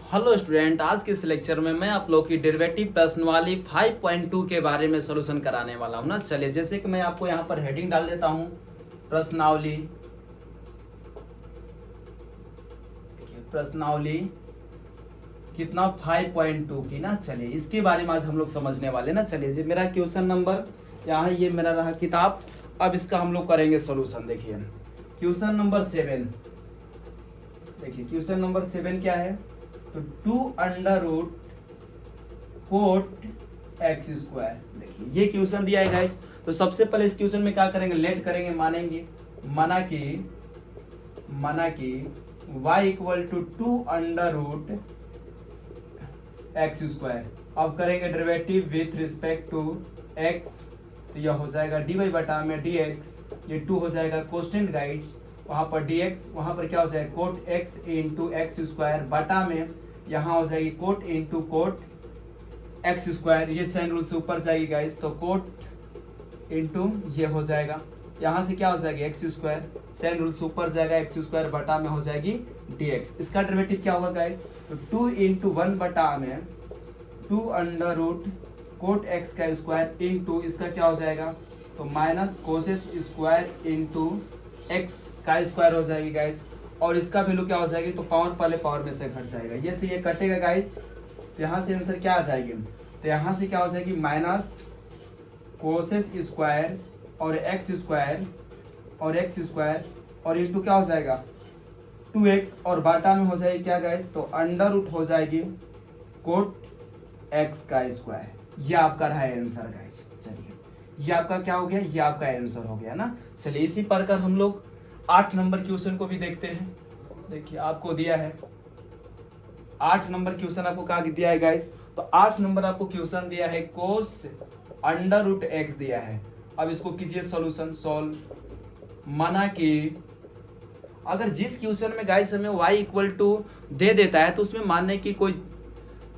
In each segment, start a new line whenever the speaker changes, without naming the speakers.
Hello student, आज के इस लेक्चर में मैं आप लोग की डेरिवेटिव प्रश्नावली 5.2 के बारे में सॉल्यूशन कराने वाला हूं ना। चलिए, जैसे कि मैं आपको यहां पर हेडिंग डाल देता हूं, प्रश्नावली प्रश्नावली कितना 5.2 की ना। चलिए, इसके बारे में आज हम लोग समझने वाले ना। चलिए जी, मेरा क्वेश्चन नंबर यहाँ ये मेरा रहा किताब। अब इसका हम लोग करेंगे सॉल्यूशन। देखिए क्वेश्चन नंबर 7। देखिए क्वेश्चन नंबर 7 क्या है, तो 2 under root cot x square. देखिए ये क्वेश्चन दिया है गाइस। तो सबसे पहले इस क्वेश्चन में क्या करेंगे, लेट करेंगे, मानेंगे माना कि y equal to 2 under root x square. अब करेंगे derivative with respect to x, तो यह हो जाएगा dy बटा में dx। ये 2 हो जाएगा कोस्टेंट गाइड्स, वहां पर dx, वहां पर क्या हो जाएगा cot x into x square बटा में यहाँ हो जाएगी cot into cot x square. ये साइन रूल से ऊपर जाएगी गाइस, तो कोट इंटू ये हो जाएगा, यहाँ से क्या हो जाएगी एक्स स्क्वायर, साइन रूल से ऊपर जाएगा एक्स स्क्वायर बटा में हो जाएगी dx। इसका डेरिवेटिव क्या होगा गाइस, तो 2 इंटू 1 बटा में 2 अंडर रूट कोट एक्स का स्क्वायर इंटू इसका क्या हो जाएगा, तो minus causes square into x का स्क्वायर हो जाएगी गाइस। और इसका वैल्यू क्या हो जाएगी, तो पावर पहले पावर में से घट जाएगा, ये से ये कटेगा गाइस। तो यहाँ से आंसर क्या आ जाएगी, तो यहाँ से क्या हो जाएगी माइनस कोसेस स्क्वायर और एक्स स्क्वायर और इंटू क्या हो जाएगा 2x और बाटा में हो जाएगी क्या गाइस, तो अंडर रूट हो जाएगी कोट एक्स का स्क्वायर। ये आपका रहा आंसर गाइस। चलिए ये आपका क्या हो गया, ये आपका आंसर हो गया ना। चलिए इसी प्रकार हम लोग 8 नंबर क्वेश्चन को भी देखते हैं। देखिए आपको दिया है 8 नंबर क्वेश्चन, आपको क्या दिया है गाइस, तो 8 नंबर आपको क्वेश्चन दिया है कोस अंडर रूट एक्स दिया है। अब इसको कीजिए सॉल्यूशन, सॉल्व। माना कि अगर जिस क्वेश्चन में गाइस हमें y इक्वल टू दे देता है तो उसमें मानने की कोई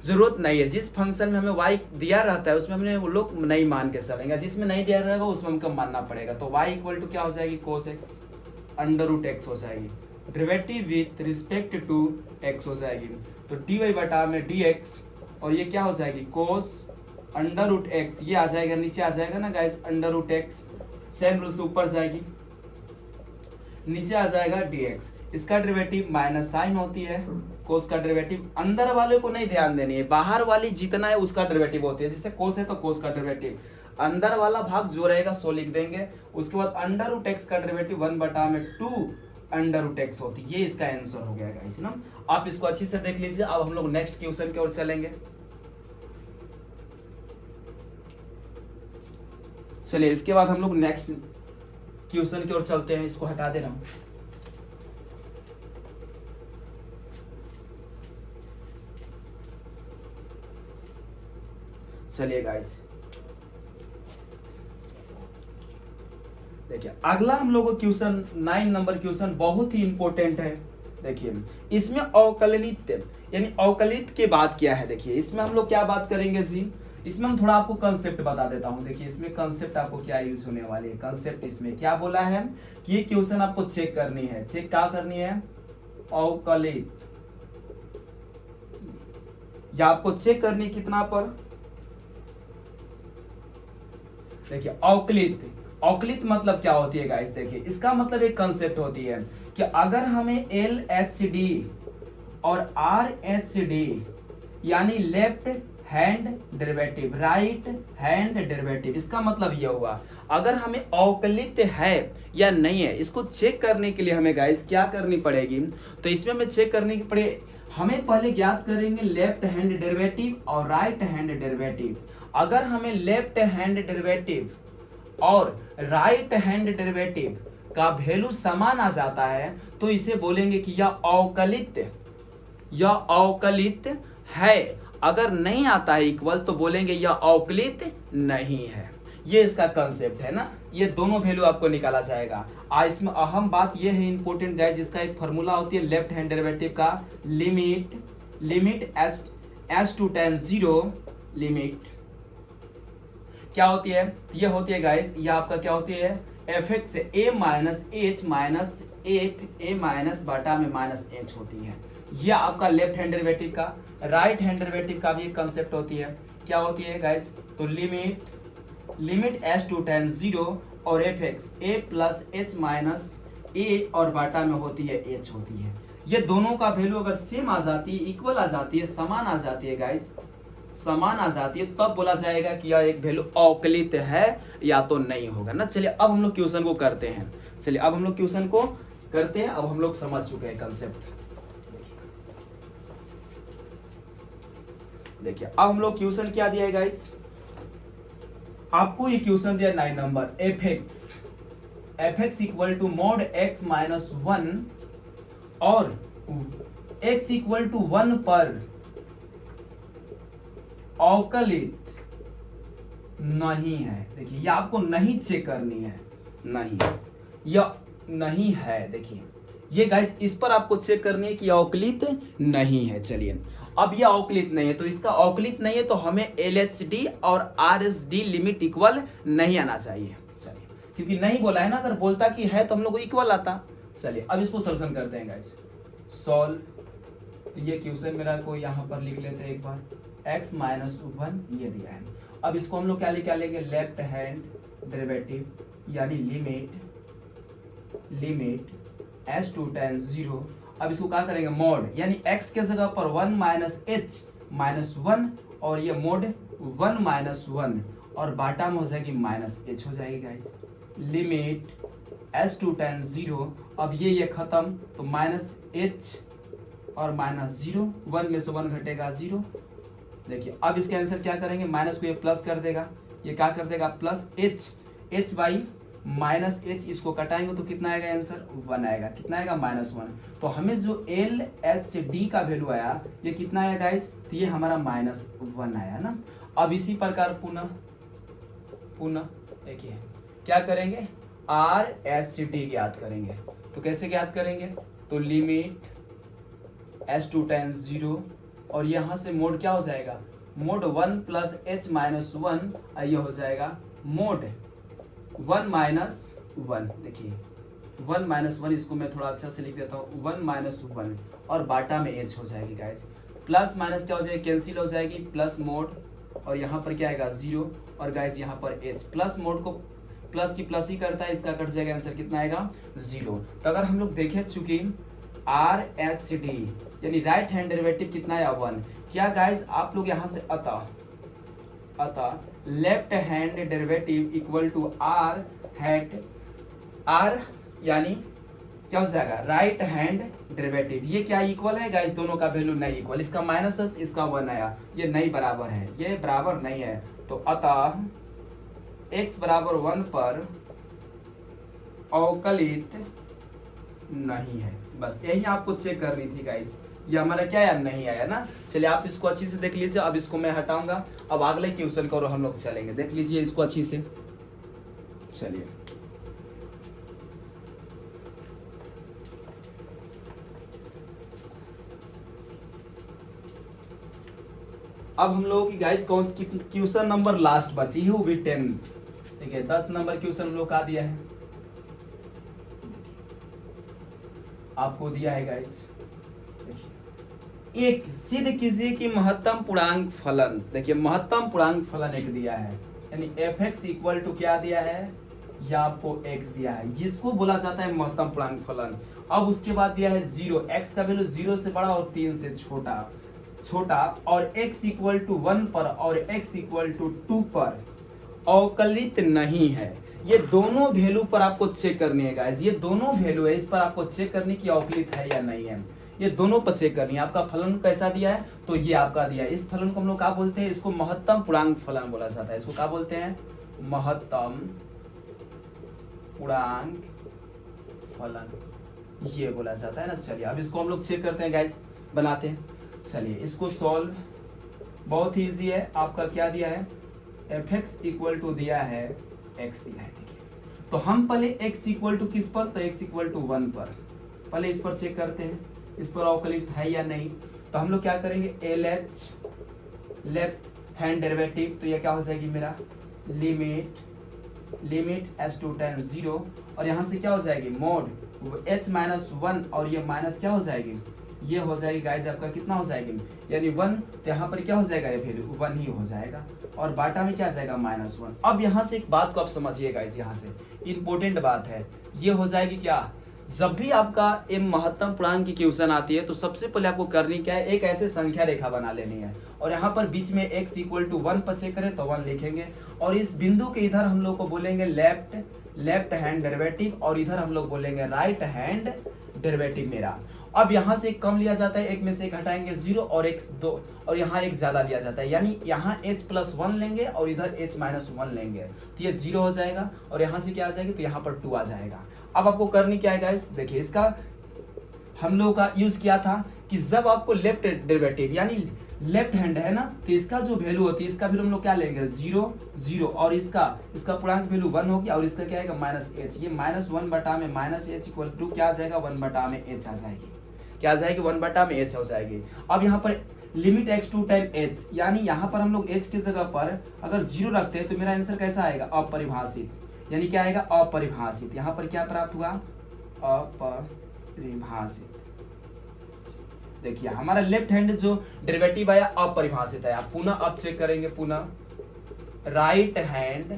जरूरत नहीं है। जिस फंक्शन में हमें y दिया रहता है उसमें हमने वो लोग नहीं मान के चलेंगे, जिसमें नहीं दिया रहेगा उसमें हमको मानना पड़ेगा। तो y इक्वल टू क्या हो जाएगी cos x under root x हो जाएगी, derivative with respect to x हो जाएगी, तो dy बटा में dx और ये क्या हो जाएगी कोस अंडर रूट एक्स, ये आ जाएगा नीचे आ जाएगा ना guys under root x, same rule से ऊपर जाएगी, नीचे आ जाएगा dx। इसका डेरिवेटिव माइनस साइन होती है, कोस का डेरिवेटिव अंदर वाले को नहीं ध्यान देनी है, बाहर वाली जितना है उसका डेरिवेटिव होती है। जैसे कोस है तो कोस का डेरिवेटिव, अंदर वाला भाग जो रहेगा सो लिख देंगे। उसके बाद अंडर रूट एक्स का डेरिवेटिव 1 बटा में 2 अंडर रूट एक्स होती है। ये इसका आंसर हो गया गाइस ना। आप इसको अच्छे से देख लीजिए। अब हम लोग नेक्स्ट क्वेश्चन की ओर चलेंगे। चलिए इसके बाद हम लोग नेक्स्ट क्वेश्चन की ओर चलते हैं। इसको हटा दे रहा हूं। चलिए गाइस देखिए अगला हम लोगों को क्वेश्चन 9 नंबर क्वेश्चन बहुत ही इंपॉर्टेंट है। देखिए इसमें अवकलित यानी अवकलित के बाद क्या है, देखिए इसमें हम लोग क्या बात करेंगे जी, इसमें हम थोड़ा आपको कंसेप्ट बता देता हूं। देखिए इसमें कंसेप्ट आपको क्या यूज होने वाली है। कंसेप्ट इसमें क्या बोला है कि ये क्वेश्चन आपको चेक करनी है। चेक क्या करनी है, अवकलित, या आपको चेक करनी कितना पर, देखिए अवकलित। अवकलित मतलब क्या होती है गाइस, देखिए इसका मतलब एक कंसेप्ट होती है कि अगर हमें LHD और RHD यानी left hand derivative, right hand derivative, इसका मतलब यह हुआ अगर हमें अवकलित है या नहीं है, इसको चेक करने के लिए हमें गाइस क्या करनी पड़ेगी, तो इसमें हमें चेक करने की पड़े, हमें पहले ज्ञात करेंगे लेफ्ट हैंड डेरिवेटिव और राइट हैंड डेरिवेटिव। अगर हमें लेफ्ट हैंड डेरिवेटिव और राइट हैंड डेरिवेटिव का वैल्यू समान आ जाता है तो इसे बोलेंगे कि यह अवकलित है। अगर नहीं आता है इक्वल तो बोलेंगे यह अवकलित नहीं है। ये इसका कंसेप्ट है ना। ये दोनों वैल्यू आपको निकाला जाएगा। इसमें अहम बात यह है इंपॉर्टेंट गाइस, जिसका एक फॉर्मूला होती है लेफ्ट हैंड डेरिवेटिव का, limit S to tend 0 limit क्या होती है, ये होती है गाइस, ये आपका क्या होती है F x A minus H minus F A minus बटा में माइनस एच होती है। यह आपका लेफ्ट हैंड डेरिवेटिव का। राइट हैंड डेरिवेटिव का भी एक कंसेप्ट होती है, क्या होती है गाइस, तो लिमिट एच टू टेंड 0 और एफ एक्स ए प्लस एच माइनस ए और बाटा में होती है एच होती है। ये दोनों का वैल्यू अगर सेम आ जाती है, इक्वल आ जाती है, समान आ जाती है गाइस, समान आ जाती है, तब बोला जाएगा कि यह एक वैल्यू अवकलित है या तो नहीं होगा ना। चलिए अब हम लोग क्वेश्चन को करते हैं। चलिए अब हम लोग क्वेश्चन को करते हैं। अब हम लोग समझ चुके हैं कंसेप्ट। देखिए अब हम लोग क्वेश्चन क्या दिया है गाइस, आपको ये क्वेश्चन दिया 9 number, f x equal to mod x minus 1 और x इक्वल टू 1 पर अवकलित नहीं है। देखिए ये आपको नहीं चेक करनी है, नहीं या नहीं है। देखिए ये गाइस इस पर आपको चेक करनी है कि अवकलित नहीं है। चलिए अब ये अवकलित नहीं है, तो इसका अवकलित नहीं है तो हमें LHD और RSD लिमिट इक्वल नहीं आना चाहिए। चलिए क्योंकि नहीं बोला है ना, अगर बोलता कि है तो हम लोग को इक्वल आता। चलिए अब इसको सोल्यूशन करते हैं गाइस, सॉल्व। तो ये क्वेश्चन मेरा को यहाँ पर लिख लेते हैं एक बार, x माइनस 1 ये दिया है। अब इसको हम लोग क्या लेंगे, लेफ्ट हैंड डेरिवेटिव यानी लिमिट h टू टेंड 0। अब इसको क्या करेंगे, मॉड यानी x के जगह पर 1 माइनस h माइनस 1 और ये मॉड 1 माइनस 1 और बाटा में हो जाएगी माइनस h हो जाएगी guys. Limit h to tend 0। अब ये खत्म तो माइनस h और माइनस 0, 1 में से 1 घटेगा 0। देखिए अब इसके आंसर क्या करेंगे, माइनस को ये प्लस कर देगा, ये क्या कर देगा plus h by minus h, इसको कटाएंगे तो कितना आएगा आंसर, 1 आएगा। कितना आएगा, माइनस 1। तो हमें जो LHD का वैल्यू आया ये कितना आया गाइस, तो ये हमारा माइनस 1 आया ना। अब इसी प्रकार पुनः देखिए क्या करेंगे, RHD ज्ञात करेंगे। तो कैसे ज्ञात करेंगे, तो लिमिट h टू टेंड 0 और यहाँ से मोड क्या हो जाएगा, मोड 1 प्लस h माइनस 1, ये हो जाएगा मोड 1 माइनस 1। देखिए 1 माइनस 1, इसको मैं थोड़ा अच्छा से लिख देता हूँ, 1 माइनस 1 और बाटा में h हो जाएगी गाइस। प्लस माइनस क्या हो जाएगी, कैंसिल हो जाएगी, प्लस मोड और यहाँ पर क्या आएगा 0 और गाइस यहाँ पर h। प्लस मोड को प्लस की प्लस ही करता है, इसका कट जाएगा, आंसर कितना आएगा 0। तो अगर हम लोग देखें चूंकि RHD यानी राइट हैंड डेरिवेटिव कितना आया 1, क्या गाइस आप लोग यहाँ से अतः left hand derivative equal to R यानी क्या हो जाएगा, राइट हैंड डेरिवेटिव। ये क्या इक्वल है गाइस, दोनों का वैल्यू नहीं इक्वल, इसका माइनस इसका 1 आया, ये नहीं बराबर है, ये बराबर नहीं है। तो अतः x बराबर 1 पर अवकलित नहीं है। बस यही आपको चेक करनी थी गाइस, ये हमारा क्या आया, नहीं आया ना। चलिए आप इसको अच्छी से देख लीजिए। अब इसको मैं हटाऊंगा, अब अगले क्वेश्चन को हम लोग चलेंगे, देख लीजिए इसको अच्छी से। चलिए अब हम लोगों की गाइस कौन सी क्वेश्चन नंबर लास्ट बची है, वो भी 10। ठीक है 10 नंबर क्वेश्चन हम लोग का दिया है, आपको दिया है गाइस, एक सिद्ध कीजिए कि महत्तम पूर्णांक फलन। देखिए महत्तम पूर्णांक फलन एक दिया है, यानी एफ एक्स इक्वल टू क्या दिया है, या आपको x दिया है, जिसको बोला जाता है महत्तम पूर्णांक फलन। अब उसके बाद दिया है 0, x का वैल्यू 0 से बड़ा और 3 से छोटा और x इक्वल टू 1 पर और x इक्वल टू 2 पर अवकलित नहीं है। ये दोनों वैल्यू पर आपको चेक करनी है गाइस, ये दोनों वैल्यू है, इस पर आपको चेक करनी कि अवकलित है या नहीं है, ये दोनों पर चेक करनी है। आपका फलन कैसा दिया है, तो ये आपका दिया है, इस फलन को हम लोग क्या बोलते हैं, इसको महत्तम पूर्णांक फलन बोला जाता है। इसको क्या बोलते हैं, महत्तम पूर्णांक फलन, ये बोला जाता है ना। चलिए अब इसको हम लोग चेक करते हैं गाइस, बनाते हैं। चलिए इसको सॉल्व, बहुत ही इजी है। आपका क्या दिया है, एफ एक्स इक्वल टू दिया है x दिया है। देखिए तो हम पहले x इक्वल टू किस पर, तो x इक्वल टू 1 पर, पहले इस पर चेक करते हैं इस पर अवकलित है या नहीं। तो हम लोग क्या करेंगे, LH लेफ्ट हैंड डेरिवेटिव, तो ये क्या हो जाएगी मेरा limit limit h to tend 0 और यहाँ से क्या हो जाएगी मोड h माइनस 1 और ये माइनस क्या हो जाएगी, ये हो जाएगी गाइज आपका कितना हो जाएगी यानी 1, तो यहाँ पर क्या हो जाएगा ये वैल्यू 1 ही हो जाएगा और बाटा में क्या आ जाएगा -1। अब यहाँ से एक बात को आप समझिए गाइज, यहाँ से इंपॉर्टेंट बात है, ये हो जाएगी क्या, जब भी आपका एम महत्तम पूर्णांक की क्वेश्चन आती है तो सबसे पहले आपको करनी क्या है, एक ऐसे संख्या रेखा बना लेनी है और यहाँ पर बीच में x इक्वल टू 1 पर चेक करें तो 1 लिखेंगे और इस बिंदु के इधर हम लोग को बोलेंगे लेफ्ट हैंड डेरिवेटिव और इधर हम लोग बोलेंगे राइट हैंड डेरिवेटिव मेरा। अब यहाँ से कम लिया जाता है, एक में से एक हटाएंगे 0 और x 2 और यहाँ एक ज्यादा लिया जाता है, यानी यहाँ h प्लस 1 लेंगे और इधर h माइनस 1 लेंगे तो ये 0 हो जाएगा और यहाँ से क्या आ जाएगी तो यहाँ पर 2 आ जाएगा। अब आपको करनी क्या है गाइस, देखिए इसका हम लोग का यूज किया था कि जब आपको लेफ्ट डेरिवेटिव यानी लेफ्ट हैंड है ना तो इसका जो वैल्यू होती है इसका फिर हम लोग क्या लेंगे 0 0 और इसका पूर्णांक वैल्यू 1 होगी और इसका क्या आएगा -h, ये -1 बटा में -h इक्वल टू क्या आ जाएगा 1 बटा में h आ जाएगी, क्या आ जाएगी 1 बटा में h हो जाएगी। अब यहाँ पर limit x to tend h यानी यहाँ पर हम लोग h की जगह पर अगर 0 रखते हैं तो मेरा आंसर कैसा आएगा अपरिभाषित, यानी क्या आएगा अपरिभाषित। यहाँ पर क्या प्राप्त हुआ अपरिभाषित। देखिए हमारा लेफ्ट हैंड जो डेरिवेटिव आया अपरिभाषित है, आप पुनः अब चेक करेंगे, पुनः राइट हैंड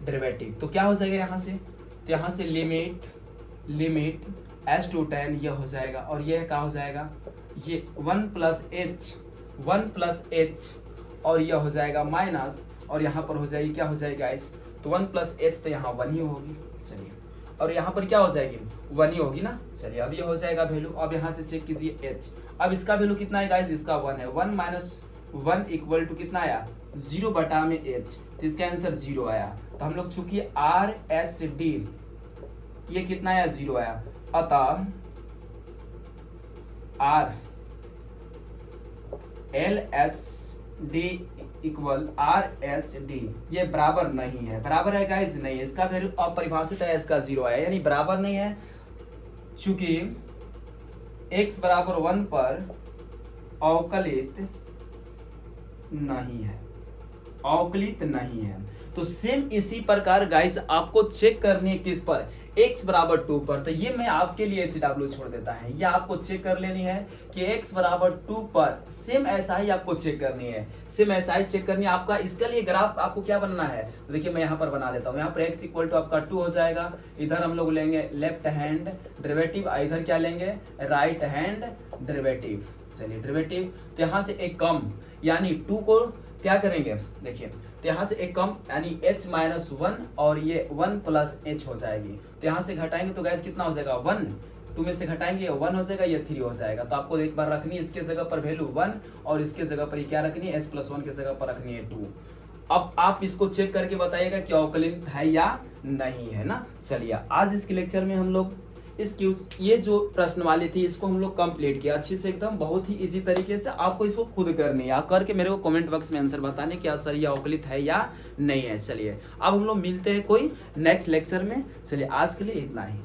डेरिवेटिव तो क्या हो जाएगा यहाँ से, तो यहाँ से लिमिट h टू टेन ये हो जाएगा और ये क्या हो जाएगा, ये 1 प्लस h और ये हो जाएगा माइनस और यहाँ पर हो जाएगी क्या हो जाएगा गाइस, तो 1 प्लस h तो यहाँ 1 ही होगी, चलिए और यहाँ पर क्या हो जाएगी 1 ही होगी ना। चलिए अब ये हो जाएगा वैल्यू, अब यहाँ से चेक कीजिए h, अब इसका वैल्यू कितना है गाइस, इसका 1 है, 1 माइनस 1 इक्वल टू कितना आया 0 बटा में h, तो इसका आंसर 0 आया। तो हम लोग चूंकि RSD ये कितना आया 0 आया, अतः LSD इक्वल RSD ये बराबर नहीं है, बराबर है गाइस नहीं है, इसका वैल्यू अपरिभाषित है, इसका 0 आया यानी बराबर नहीं है, चूंकि x बराबर 1 पर अवकलित नहीं है। तो सेम इसी प्रकार गाइस आपको चेक करनी है किस पर, x बराबर 2 पर, तो ये मैं आपके लिए HW छोड़ देता है, ये आपको चेक कर लेनी है कि x बराबर 2 पर सेम ऐसा ही आपको चेक करनी है, सेम ऐसा ही चेक करनी है आपका। इसके लिए ग्राफ आपको क्या बनना है, तो देखिए मैं यहाँ पर बना देता हूँ, यहाँ पर x इक्वल टू आपका 2 हो जाएगा, इधर हम लोग लेंगे लेफ्ट हैंड डेरिवेटिव, इधर क्या लेंगे राइट हैंड डेरिवेटिव। चलिए डेरिवेटिव तो यहाँ से एक कम यानी 2 को क्या करेंगे, देखिए तो यहाँ से एक कम यानी h माइनस 1 और ये 1 प्लस h हो जाएगी, तो यहाँ से घटाएंगे तो गैस कितना हो जाएगा 1, 2 में से घटाएंगे 1 हो जाएगा, ये 3 हो जाएगा। तो आपको एक बार रखनी है इसके जगह पर वैल्यू 1 और इसके जगह पर क्या रखनी है h प्लस 1 के जगह पर रखनी है 2। अब आप इसको चेक करके बताइएगा कि अवकलित है या नहीं है ना। चलिए आज इसके लेक्चर में हम लोग ये जो प्रश्न वाली थी इसको हम लोग कंप्लीट किया अच्छे से, एकदम बहुत ही इजी तरीके से। आपको इसको खुद करनी है, आप करके मेरे को कमेंट बॉक्स में आंसर बताने कि सर ये अवकलित है या नहीं है। चलिए अब हम लोग मिलते हैं कोई नेक्स्ट लेक्चर में। चलिए आज के लिए इतना ही।